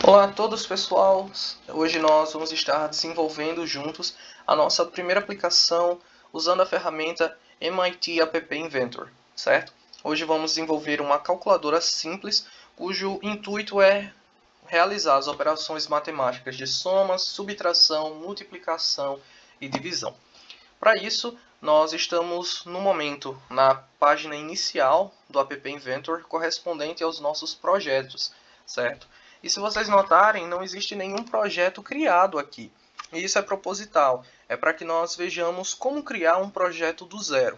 Olá a todos, pessoal! Hoje nós vamos estar desenvolvendo juntos a nossa primeira aplicação usando a ferramenta MIT App Inventor, certo? Hoje vamos desenvolver uma calculadora simples cujo intuito é realizar as operações matemáticas de soma, subtração, multiplicação e divisão. Para isso, nós estamos no momento na página inicial do App Inventor correspondente aos nossos projetos, certo? E se vocês notarem, não existe nenhum projeto criado aqui. E isso é proposital, é para que nós vejamos como criar um projeto do zero,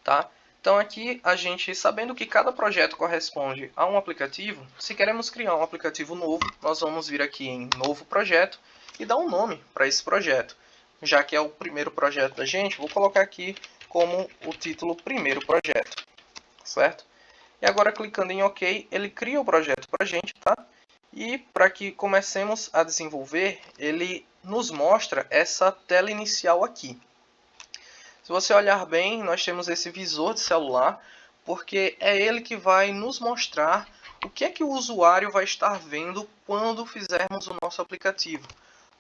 tá? Então aqui a gente, sabendo que cada projeto corresponde a um aplicativo, se queremos criar um aplicativo novo, nós vamos vir aqui em Novo Projeto e dar um nome para esse projeto. Já que é o primeiro projeto da gente, vou colocar aqui como o título Primeiro Projeto, certo? E agora clicando em OK, ele cria o projeto para a gente, tá? E para que comecemos a desenvolver, ele nos mostra essa tela inicial aqui. Se você olhar bem, nós temos esse visor de celular, porque é ele que vai nos mostrar o que é que o usuário vai estar vendo quando fizermos o nosso aplicativo.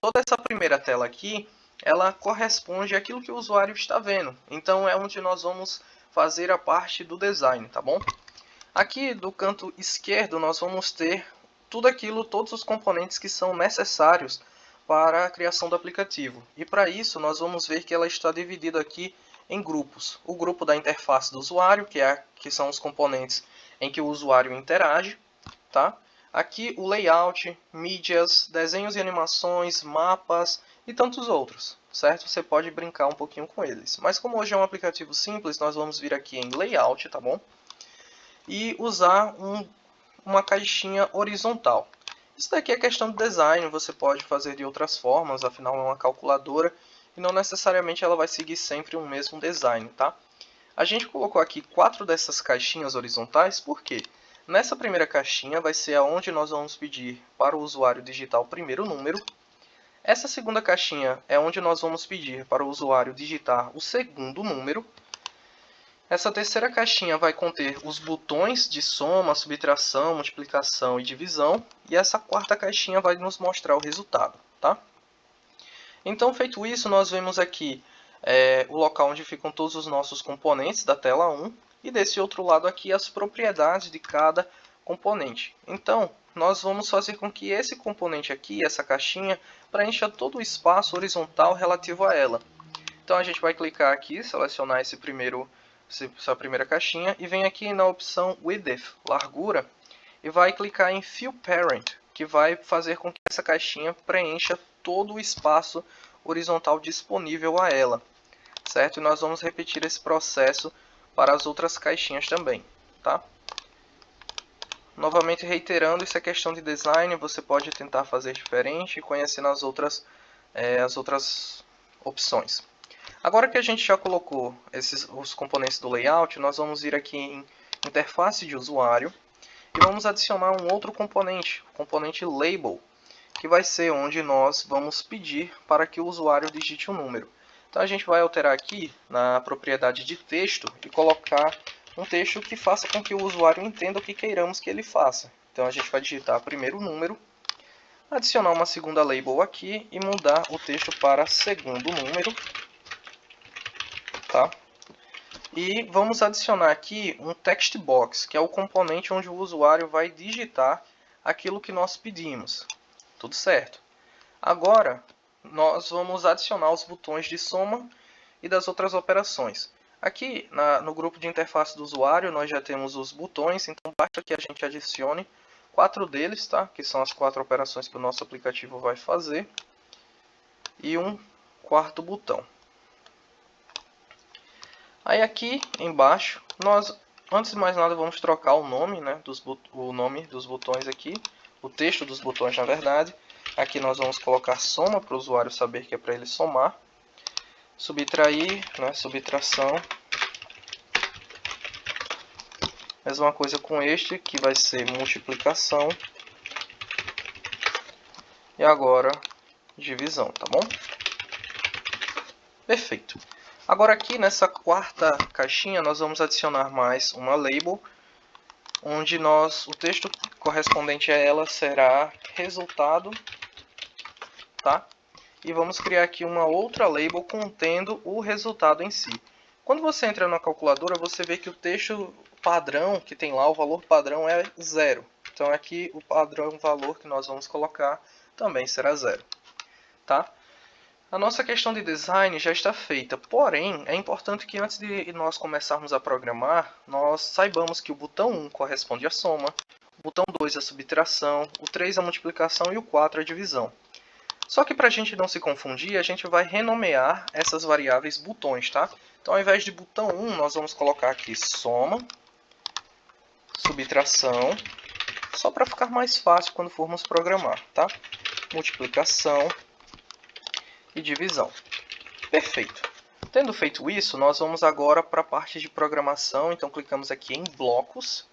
Toda essa primeira tela aqui, ela corresponde àquilo que o usuário está vendo. Então é onde nós vamos fazer a parte do design, tá bom? Aqui do canto esquerdo nós vamos ter todos os componentes que são necessários para a criação do aplicativo. E para isso nós vamos ver que ela está dividida aqui em grupos. O grupo da interface do usuário, que são os componentes em que o usuário interage, tá? Aqui o layout, mídias, desenhos e animações, mapas e tantos outros, certo? Você pode brincar um pouquinho com eles. Mas como hoje é um aplicativo simples, nós vamos vir aqui em layout, tá bom? E usar uma caixinha horizontal. Isso daqui é questão de design, você pode fazer de outras formas, afinal é uma calculadora e não necessariamente ela vai seguir sempre o mesmo design, tá? A gente colocou aqui 4 dessas caixinhas horizontais, por quê? Nessa primeira caixinha vai ser onde nós vamos pedir para o usuário digitar o primeiro número. Essa segunda caixinha é onde nós vamos pedir para o usuário digitar o segundo número. Essa terceira caixinha vai conter os botões de soma, subtração, multiplicação e divisão. E essa quarta caixinha vai nos mostrar o resultado, tá? Então, feito isso, nós vemos aqui o local onde ficam todos os nossos componentes da tela 1. E desse outro lado aqui, as propriedades de cada componente. Então, nós vamos fazer com que esse componente aqui, essa caixinha, preencha todo o espaço horizontal relativo a ela. Então, a gente vai clicar aqui, selecionar essa primeira caixinha e vem aqui na opção Width, largura, e vai clicar em Fill Parent, que vai fazer com que essa caixinha preencha todo o espaço horizontal disponível a ela, certo? E nós vamos repetir esse processo para as outras caixinhas também, tá? Novamente reiterando, isso é questão de design, você pode tentar fazer diferente e conhecendo as outras opções. Agora que a gente já colocou os componentes do layout, nós vamos vir aqui em interface de usuário e vamos adicionar um outro componente, o componente label, que vai ser onde nós vamos pedir para que o usuário digite um número. Então a gente vai alterar aqui na propriedade de texto e colocar um texto que faça com que o usuário entenda o que queiramos que ele faça. Então a gente vai digitar primeiro o número, adicionar uma segunda label aqui e mudar o texto para segundo número. Tá? E vamos adicionar aqui um text box, que é o componente onde o usuário vai digitar aquilo que nós pedimos. Tudo certo. Agora, nós vamos adicionar os botões de soma e das outras operações. Aqui no grupo de interface do usuário, nós já temos os botões, então basta que a gente adicione 4 deles, tá? Que são as 4 operações que o nosso aplicativo vai fazer, e um quarto botão. Aí aqui embaixo, antes de mais nada, vamos trocar o nome, né, o nome dos botões aqui, o texto dos botões na verdade. Aqui nós vamos colocar soma para o usuário saber que é para ele somar. Subtrair, né, subtração. Mesma coisa com este, que vai ser multiplicação. E agora, divisão, tá bom? Perfeito. Agora aqui nessa quarta caixinha nós vamos adicionar mais uma label, onde o texto correspondente a ela será resultado, tá? E vamos criar aqui uma outra label contendo o resultado em si. Quando você entra na calculadora, você vê que o texto padrão que tem lá, o valor padrão é 0. Então aqui o padrão valor que nós vamos colocar também será 0, tá? A nossa questão de design já está feita, porém é importante que antes de nós começarmos a programar, nós saibamos que o botão 1 corresponde à soma, o botão 2 à subtração, o 3 à multiplicação e o 4 à divisão. Só que para a gente não se confundir, a gente vai renomear essas variáveis botões, tá? Então, ao invés de botão 1, nós vamos colocar aqui soma, subtração, só para ficar mais fácil quando formos programar, tá? Multiplicação e divisão. Perfeito. Tendo feito isso, nós vamos agora para a parte de programação. Então, clicamos aqui em blocos,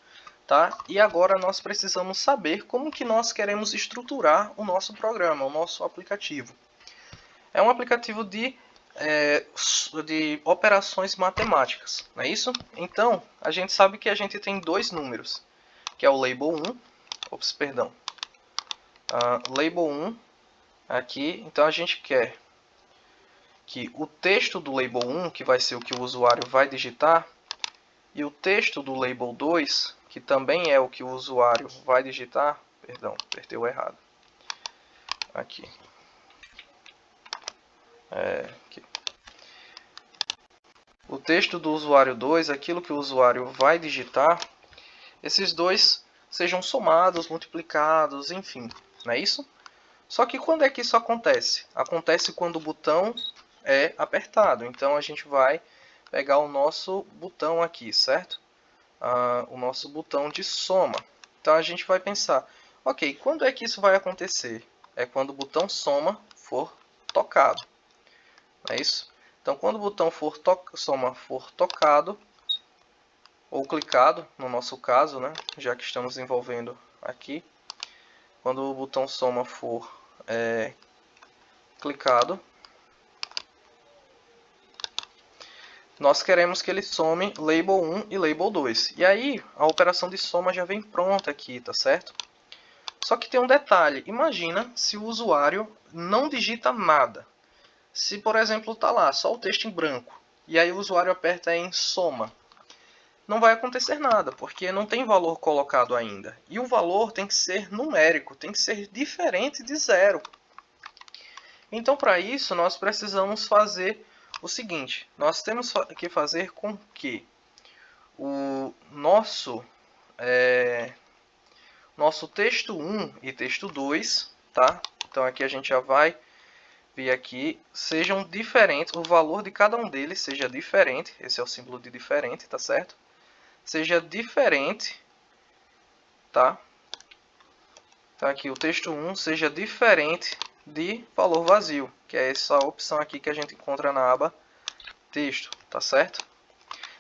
tá? E agora nós precisamos saber como que nós queremos estruturar o nosso programa, o nosso aplicativo. É um aplicativo de operações matemáticas, não é isso? Então, a gente sabe que a gente tem dois números, que é o label 1, label 1 aqui. Então, a gente quer que o texto do label 1, que vai ser o que o usuário vai digitar, e o texto do label 2, que também é o que o usuário vai digitar, perdão, apertei o errado, aqui. Aqui. O texto do usuário 2, aquilo que o usuário vai digitar, esses dois sejam somados, multiplicados, enfim, não é isso? Só que quando é que isso acontece? Acontece quando o botão é apertado. Então a gente vai pegar o nosso botão aqui, certo? O nosso botão de soma. Então a gente vai pensar, ok, quando é que isso vai acontecer? É quando o botão soma for tocado, não é isso? Então quando o botão soma for tocado, ou clicado, no nosso caso, né? Já que estamos envolvendo aqui, quando o botão soma for clicado, nós queremos que ele some label 1 e label 2. E aí, a operação de soma já vem pronta aqui, tá certo? Só que tem um detalhe. Imagina se o usuário não digita nada. Se, por exemplo, está lá só o texto em branco, e aí o usuário aperta em soma, não vai acontecer nada, porque não tem valor colocado ainda. E o valor tem que ser numérico, tem que ser diferente de 0. Então, para isso, nós precisamos fazer o seguinte. Nós temos que fazer com que o nosso texto 1 e texto 2, tá? Então, aqui a gente já vai ver aqui, sejam diferentes, o valor de cada um deles seja diferente. Esse é o símbolo de diferente, tá certo? Seja diferente, tá? Então, aqui o texto 1 seja diferente de valor vazio, que é essa opção aqui que a gente encontra na aba texto, tá certo?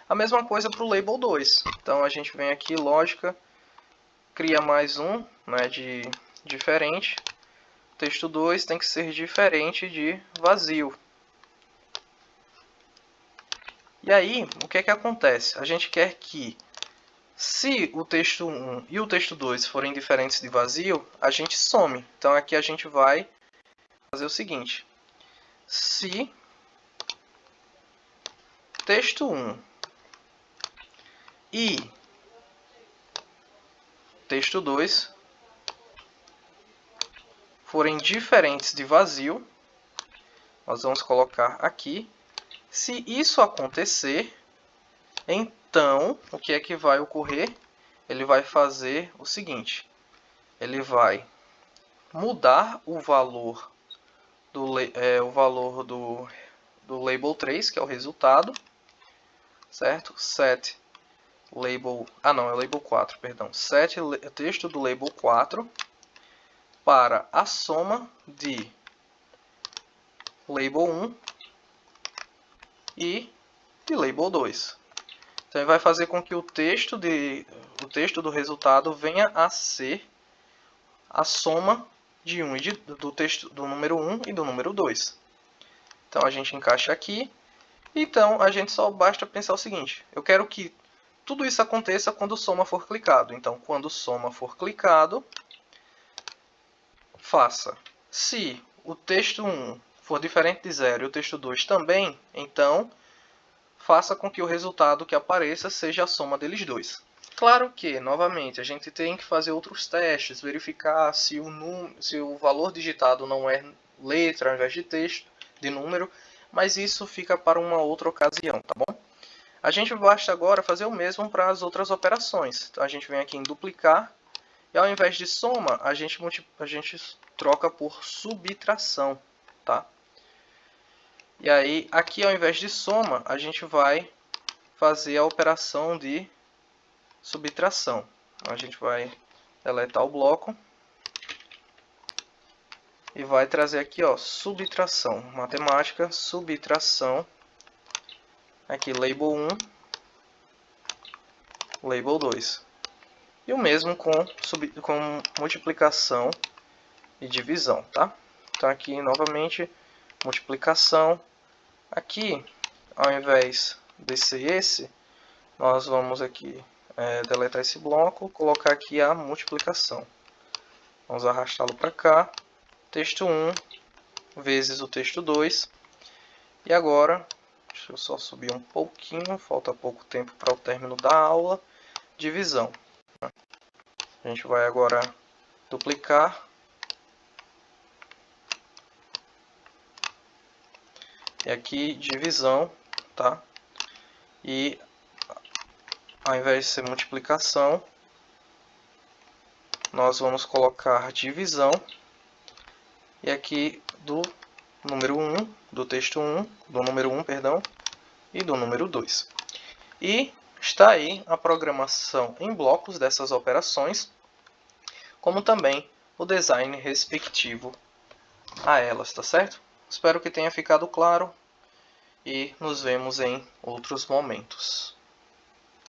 A mesma coisa para o label 2. Então a gente vem aqui, lógica, cria mais um, né, de diferente. Texto 2 tem que ser diferente de vazio. E aí, o que é que acontece? A gente quer que, se o texto 1 e o texto 2 forem diferentes de vazio, a gente some. Então aqui a gente vai fazer o seguinte. Se texto 1 e texto 2 forem diferentes de vazio, nós vamos colocar aqui. Se isso acontecer, então o que é que vai ocorrer? Ele vai fazer o seguinte. Ele vai mudar o valor do label 3, que é o resultado, certo? Set label, é o label 4, perdão. Set texto do label 4 para a soma de label 1 e de label 2. Então ele vai fazer com que o texto do resultado venha a ser a soma de do texto do número 1 e do número 2. Então a gente encaixa aqui. Então a gente só basta pensar o seguinte: eu quero que tudo isso aconteça quando o soma for clicado. Então, quando o soma for clicado, faça. Se o texto 1 for diferente de 0 e o texto 2 também, então faça com que o resultado que apareça seja a soma deles dois. Claro que, novamente, a gente tem que fazer outros testes, verificar se o valor digitado não é letra ao invés de texto, de número, mas isso fica para uma outra ocasião, tá bom? A gente basta agora fazer o mesmo para as outras operações. Então, a gente vem aqui em duplicar, e ao invés de soma, a gente troca por subtração, tá? E aí, aqui ao invés de soma, a gente vai fazer a operação de subtração. A gente vai deletar o bloco e vai trazer aqui, ó, subtração, matemática, subtração, aqui label 1, label 2. E o mesmo com multiplicação e divisão, tá? Então aqui novamente multiplicação. Aqui, ao invés de ser esse, nós vamos aqui deletar esse bloco, colocar aqui a multiplicação. Vamos arrastá-lo para cá. Texto 1 vezes o texto 2. E agora, deixa eu só subir um pouquinho, falta pouco tempo para o término da aula. Divisão. A gente vai agora duplicar. E aqui divisão, tá? E ao invés de ser multiplicação, nós vamos colocar divisão. E aqui do número 1, do texto 1, do número 1, perdão, e do número 2. E está aí a programação em blocos dessas operações, como também o design respectivo a elas, tá certo? Espero que tenha ficado claro e nos vemos em outros momentos.